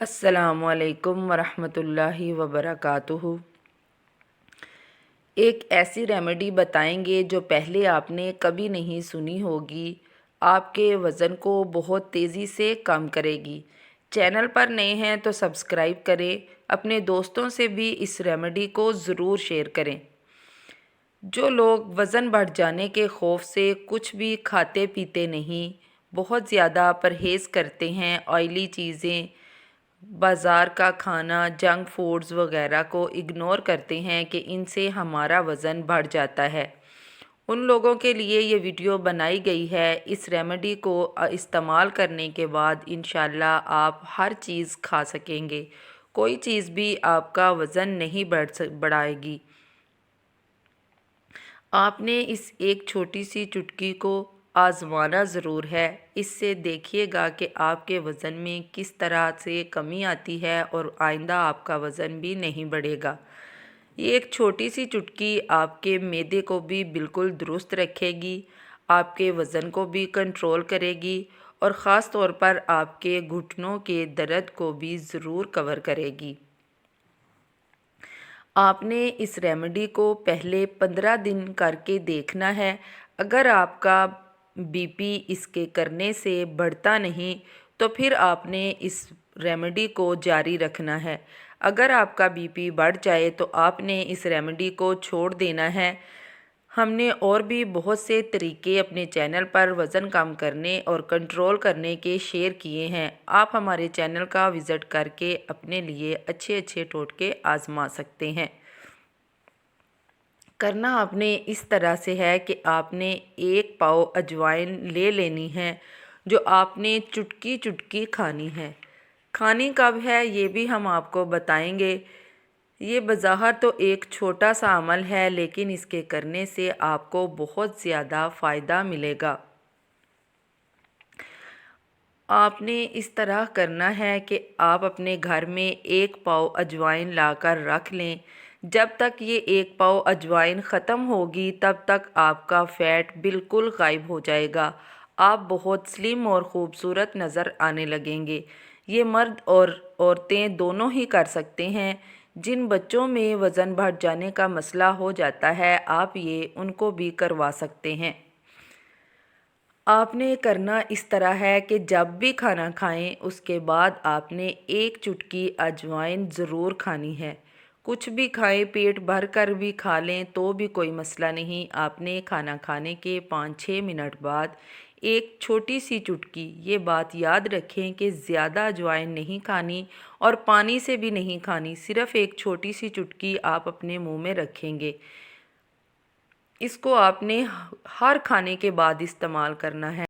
السلام علیکم ورحمۃ اللہ وبرکاتہ۔ ایک ایسی ریمیڈی بتائیں گے جو پہلے آپ نے کبھی نہیں سنی ہوگی، آپ کے وزن کو بہت تیزی سے کم کرے گی۔ چینل پر نئے ہیں تو سبسکرائب کریں، اپنے دوستوں سے بھی اس ریمیڈی کو ضرور شیئر کریں۔ جو لوگ وزن بڑھ جانے کے خوف سے کچھ بھی کھاتے پیتے نہیں، بہت زیادہ پرہیز کرتے ہیں، آئلی چیزیں، بازار کا کھانا، جنک فوڈز وغیرہ کو اگنور کرتے ہیں کہ ان سے ہمارا وزن بڑھ جاتا ہے، ان لوگوں کے لیے یہ ویڈیو بنائی گئی ہے۔ اس ریمیڈی کو استعمال کرنے کے بعد انشاءاللہ آپ ہر چیز کھا سکیں گے، کوئی چیز بھی آپ کا وزن نہیں بڑھائے گی۔ آپ نے اس ایک چھوٹی سی چٹکی کو آزمانا ضرور ہے، اس سے دیکھیے گا کہ آپ کے وزن میں کس طرح سے کمی آتی ہے اور آئندہ آپ کا وزن بھی نہیں بڑھے گا۔ یہ ایک چھوٹی سی چٹکی آپ کے معدے کو بھی بالکل درست رکھے گی، آپ کے وزن کو بھی کنٹرول کرے گی اور خاص طور پر آپ کے گھٹنوں کے درد کو بھی ضرور کور کرے گی۔ آپ نے اس ریمیڈی کو پہلے 15 دن کر کے دیکھنا ہے۔ اگر آپ کا بی پی اس کے کرنے سے بڑھتا نہیں تو پھر آپ نے اس ریمیڈی کو جاری رکھنا ہے۔ اگر آپ کا بی پی بڑھ جائے تو آپ نے اس ریمیڈی کو چھوڑ دینا ہے۔ ہم نے اور بھی بہت سے طریقے اپنے چینل پر وزن کم کرنے اور کنٹرول کرنے کے شیئر کیے ہیں، آپ ہمارے چینل کا وزٹ کر کے اپنے لیے اچھے اچھے ٹوٹکے آزما سکتے ہیں۔ کرنا آپ نے اس طرح سے ہے کہ آپ نے 1 پاؤ اجوائن لے لینی ہے، جو آپ نے چٹکی چٹکی کھانی ہے۔ کھانی کب ہے یہ بھی ہم آپ کو بتائیں گے۔ یہ بظاہر تو ایک چھوٹا سا عمل ہے لیکن اس کے کرنے سے آپ کو بہت زیادہ فائدہ ملے گا۔ آپ نے اس طرح کرنا ہے کہ آپ اپنے گھر میں 1 پاؤ اجوائن لا کر رکھ لیں۔ جب تک یہ 1 پاؤ اجوائن ختم ہوگی تب تک آپ کا فیٹ بالکل غائب ہو جائے گا، آپ بہت سلم اور خوبصورت نظر آنے لگیں گے۔ یہ مرد اور عورتیں دونوں ہی کر سکتے ہیں۔ جن بچوں میں وزن بڑھ جانے کا مسئلہ ہو جاتا ہے آپ یہ ان کو بھی کروا سکتے ہیں۔ آپ نے کرنا اس طرح ہے کہ جب بھی کھانا کھائیں اس کے بعد آپ نے 1 چٹکی اجوائن ضرور کھانی ہے۔ کچھ بھی کھائیں، پیٹ بھر کر بھی کھا لیں تو بھی کوئی مسئلہ نہیں۔ آپ نے کھانا کھانے کے 5-6 منٹ بعد ایک چھوٹی سی چٹکی، یہ بات یاد رکھیں کہ زیادہ اجوائن نہیں کھانی اور پانی سے بھی نہیں کھانی، صرف ایک چھوٹی سی چٹکی آپ اپنے منہ میں رکھیں گے۔ اس کو آپ نے ہر کھانے کے بعد استعمال کرنا ہے۔